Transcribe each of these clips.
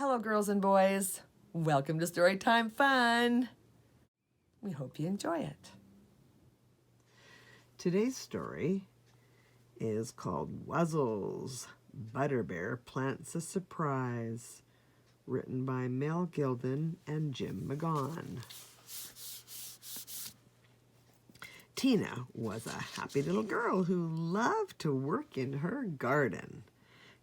Hello, girls and boys. Welcome to Storytime Fun. We hope you enjoy it. Today's story is called Wuzzles, Butterbear Plants a Surprise, written by Mel Gilden and Jim McGaughan. Tina was a happy little girl who loved to work in her garden.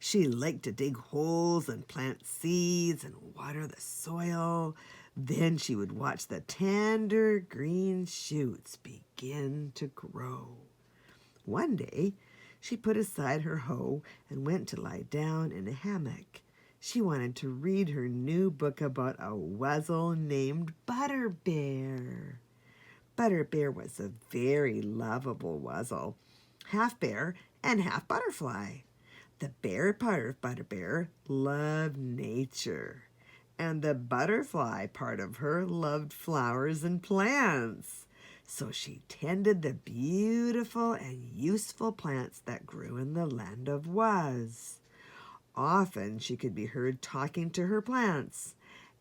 She liked to dig holes and plant seeds and water the soil. Then she would watch the tender green shoots begin to grow. One day, she put aside her hoe and went to lie down in a hammock. She wanted to read her new book about a wuzzle named Butterbear. Butterbear was a very lovable wuzzle, half bear and half butterfly. The bear part of Butterbear loved nature, and the butterfly part of her loved flowers and plants. So she tended the beautiful and useful plants that grew in the land of Wuz. Often she could be heard talking to her plants,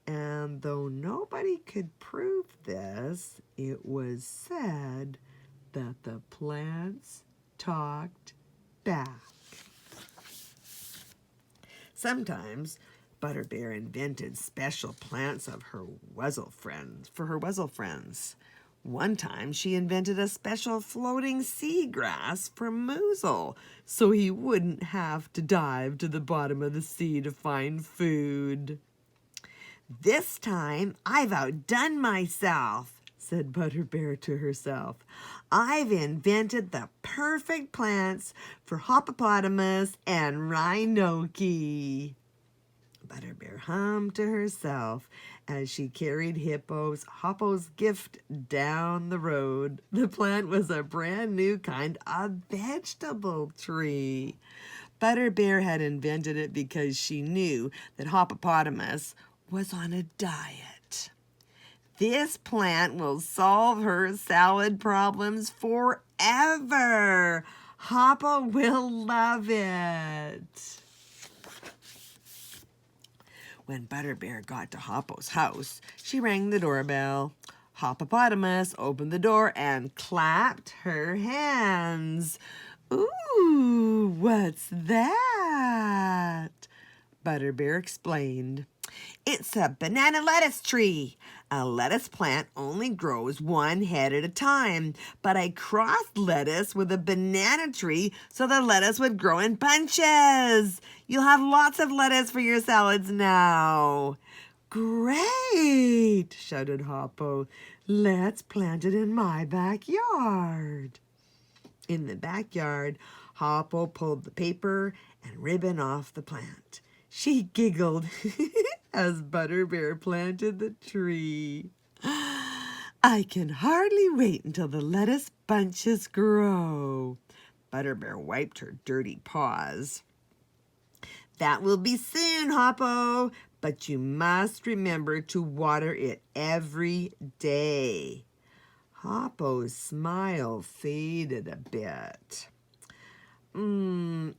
and though nobody could prove this, it was said that the plants talked back. Sometimes Butterbear invented special plants of her wuzzle friends for her wuzzle friends. One time she invented a special floating seagrass for Moozle so he wouldn't have to dive to the bottom of the sea to find food. "This time I've outdone myself," said Butterbear to herself. "I've invented the perfect plants for Hoppos and Rhino Key." Butterbear hummed to herself as she carried Hoppos' gift down the road. The plant was a brand new kind of vegetable tree. Butterbear had invented it because she knew that Hoppos was on a diet. "This plant will solve her salad problems forever. Hoppo will love it." When Butterbear got to Hoppo's house, she rang the doorbell. Hoppos opened the door and clapped her hands. "Ooh, what's that?" Butterbear explained. "It's a banana lettuce tree. A lettuce plant only grows one head at a time, but I crossed lettuce with a banana tree so the lettuce would grow in bunches. You'll have lots of lettuce for your salads now." "Great!" shouted Hoppo. "Let's plant it in my backyard." In the backyard, Hoppo pulled the paper and ribbon off the plant. She giggled as Butterbear planted the tree. "I can hardly wait until the lettuce bunches grow." Butterbear wiped her dirty paws. "That will be soon, Hoppo, but you must remember to water it every day." Hoppo's smile faded a bit.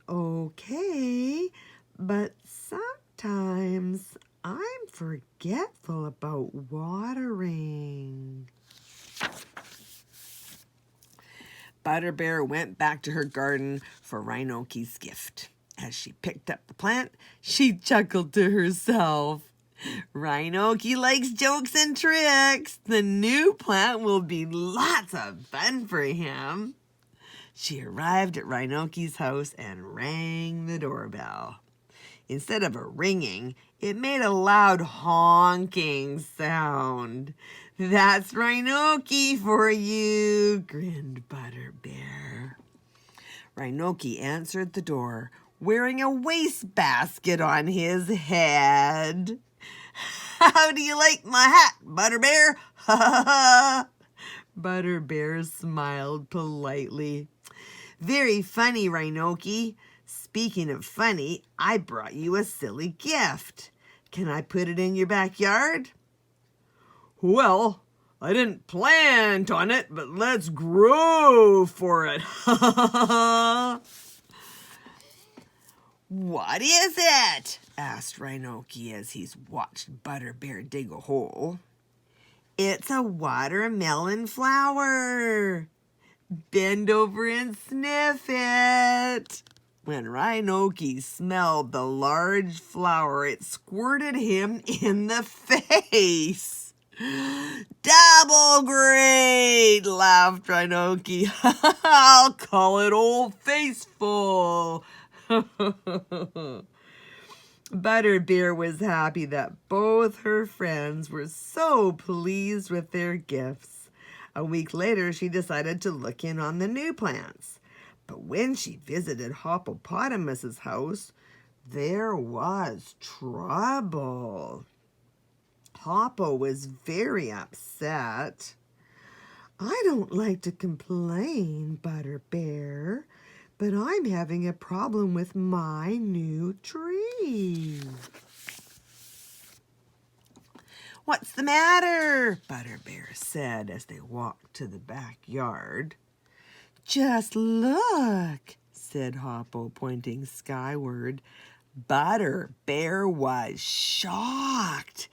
Okay, but sometimes I'm forgetful about watering." Butterbear went back to her garden for Rhino Key's gift. As she picked up the plant, she chuckled to herself. "Rhino Key likes jokes and tricks. The new plant will be lots of fun for him." She arrived at Rhino Key's house and rang the doorbell. Instead of a ringing, it made a loud honking sound. "That's Rhino Key for you," grinned Butterbear. Rhino Key answered the door, wearing a wastebasket on his head. "How do you like my hat, Butterbear?" "Ha ha ha." Butterbear smiled politely. "Very funny, Rhino Key. Speaking of funny, I brought you a silly gift. Can I put it in your backyard?" "Well, I didn't plan on it, but let's grow for it." "What is it?" asked Rhino Key as he watched Butterbear dig a hole. "It's a watermelon flower. Bend over and sniff it." When Rhino Key smelled the large flower, it squirted him in the face. "Double great!" laughed Rhino Key. "I'll call it Old Faceful." Butterbear was happy that both her friends were so pleased with their gifts. A week later, she decided to look in on the new plants. But when she visited Hoppopotamus's house, there was trouble. Hoppo was very upset. "I don't like to complain, Butterbear, but I'm having a problem with my new tree." "What's the matter?" Butterbear said as they walked to the backyard. "Just look," said Hoppo, pointing skyward. Butterbear was shocked.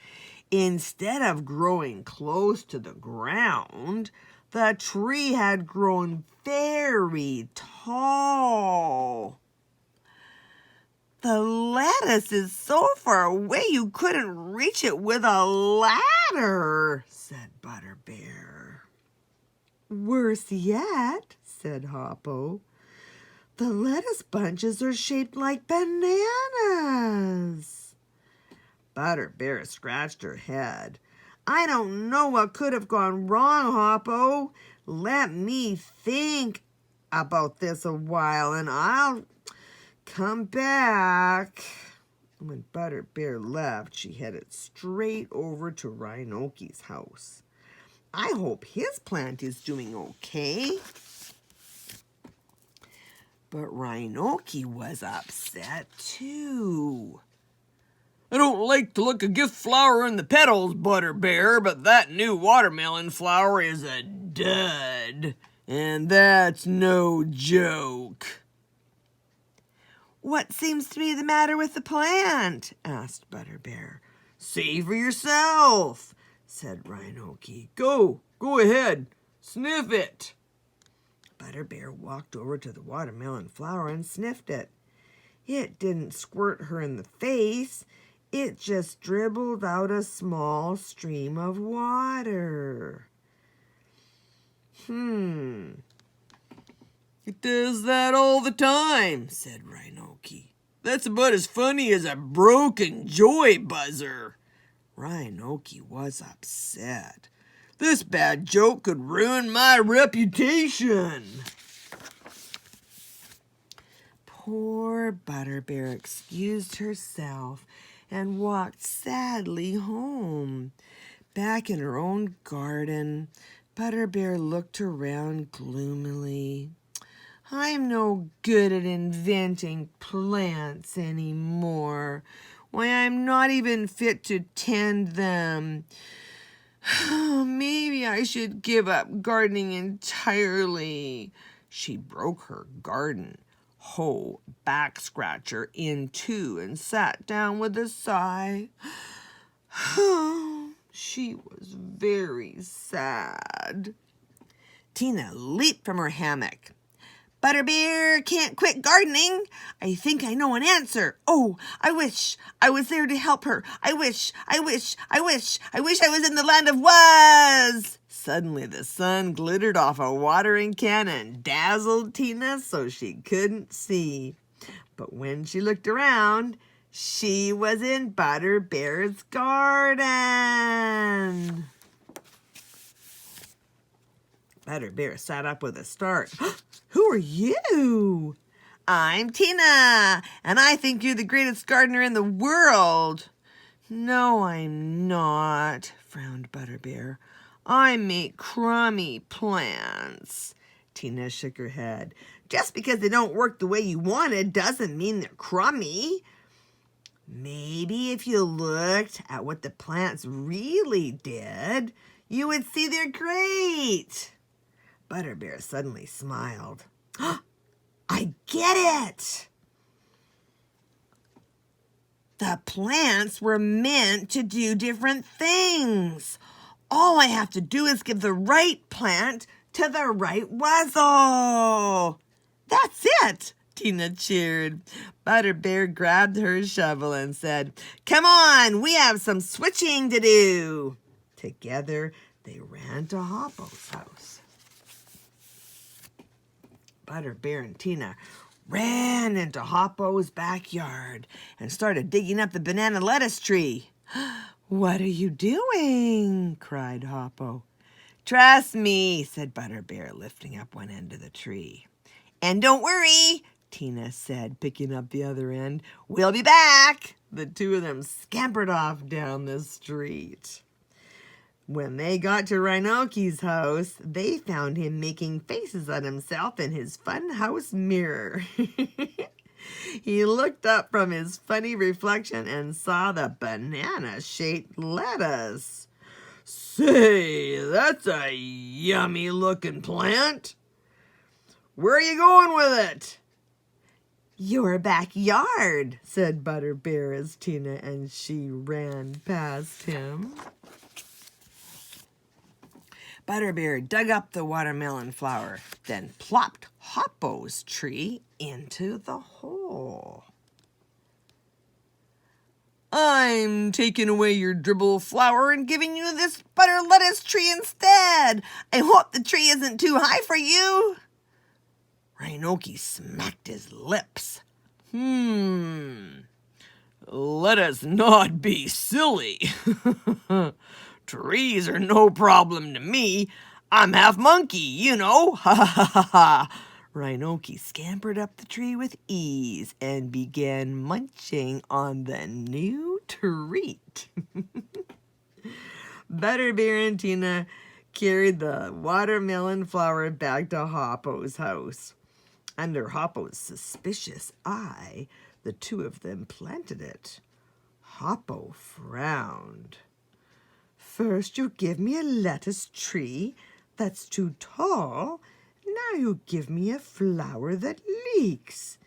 Instead of growing close to the ground, the tree had grown very tall. "The lettuce is so far away you couldn't reach it with a ladder," said Butterbear. "Worse yet," said Hoppo, "the lettuce bunches are shaped like bananas." Butterbear scratched her head. "I don't know what could have gone wrong, Hoppo. Let me think about this a while and I'll come back." When Butterbear left, she headed straight over to Rhino Key's house. "I hope his plant is doing okay." But Rhino Key was upset too. "I don't like to look a gift flower in the petals, Butterbear, but that new watermelon flower is a dud. And that's no joke." "What seems to be the matter with the plant?" asked Butterbear. "See for yourself," said Rhino Key. Go ahead, sniff it." Butterbear walked over to the watermelon flower and sniffed it. It didn't squirt her in the face. It just dribbled out a small stream of water. "It does that all the time," said Rhino Key. "That's about as funny as a broken joy buzzer." Rhino Key was upset. "This bad joke could ruin my reputation." Poor Butterbear excused herself and walked sadly home. Back in her own garden, Butterbear looked around gloomily. "I'm no good at inventing plants anymore. Why, I'm not even fit to tend them. Maybe I should give up gardening entirely." She broke her garden hoe back scratcher in two and sat down with a sigh. She was very sad. Tina leaped from her hammock. "Butterbear can't quit gardening. I think I know an answer. Oh, I wish I was there to help her. I wish I was in the land of Wuzz." Suddenly the sun glittered off a watering can and dazzled Tina so she couldn't see. But when she looked around, she was in Butterbear's garden. Butterbear sat up with a start. "Who are you?" "I'm Tina, and I think you're the greatest gardener in the world." "No, I'm not," frowned Butterbear. "I make crummy plants." Tina shook her head. "Just because they don't work the way you wanted doesn't mean they're crummy. Maybe if you looked at what the plants really did, you would see they're great." Butterbear suddenly smiled. "I get it." The plants were meant to do different things. All I have to do is give the right plant to the right Wuzzle. That's it, Tina cheered. Butterbear grabbed her shovel and said, "Come on, we have some switching to do." Together, they ran to Hoppos' house. Butterbear and Tina ran into Hoppos' backyard and started digging up the banana lettuce tree. "What are you doing?" cried Hoppo. "Trust me," said Butterbear, lifting up one end of the tree. "And don't worry," Tina said, picking up the other end. "We'll be back." The two of them scampered off down the street. When they got to Rhino Key's house, they found him making faces at himself in his fun house mirror. He looked up from his funny reflection and saw the banana-shaped lettuce. "Say, that's a yummy-looking plant. Where are you going with it?" "Your backyard," said Butterbear as Tina and she ran past him. Butterbear dug up the watermelon flower, then plopped Hoppos' tree into the hole. "I'm taking away your dribble flower and giving you this butter lettuce tree instead. I hope the tree isn't too high for you." Rhino Key smacked his lips. Let us not be silly. Trees are no problem to me. I'm half monkey, you know. Ha ha ha ha ha. Rhino Key scampered up the tree with ease and began munching on the new treat. Butterbear and Tina carried the watermelon flower back to Hoppos' house. Under Hoppos' suspicious eye, the two of them planted it. Hoppo frowned. "First you give me a lettuce tree that's too tall. Now you give me a flower that leaks.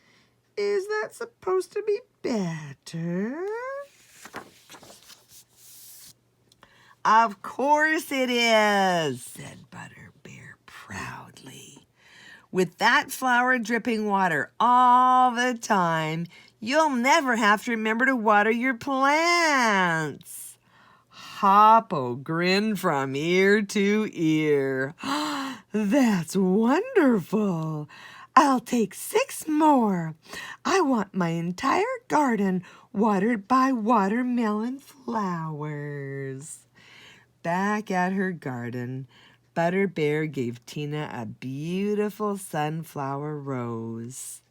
Is that supposed to be better?" "Of course it is," said Butterbear proudly. "With that flower dripping water all the time, you'll never have to remember to water your plants." Hoppo grinned from ear to ear. "That's wonderful. I'll take 6 more. I want my entire garden watered by watermelon flowers." Back at her garden, Butterbear gave Tina a beautiful sunflower rose.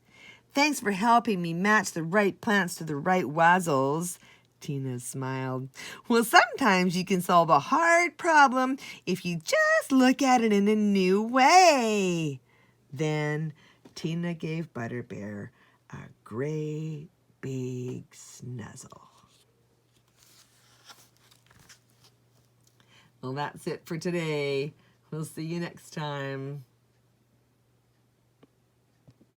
"Thanks for helping me match the right plants to the right Wuzzles." Tina smiled. "Well, sometimes you can solve a hard problem if you just look at it in a new way." Then Tina gave Butterbear a great big snuzzle. Well, that's it for today. We'll see you next time.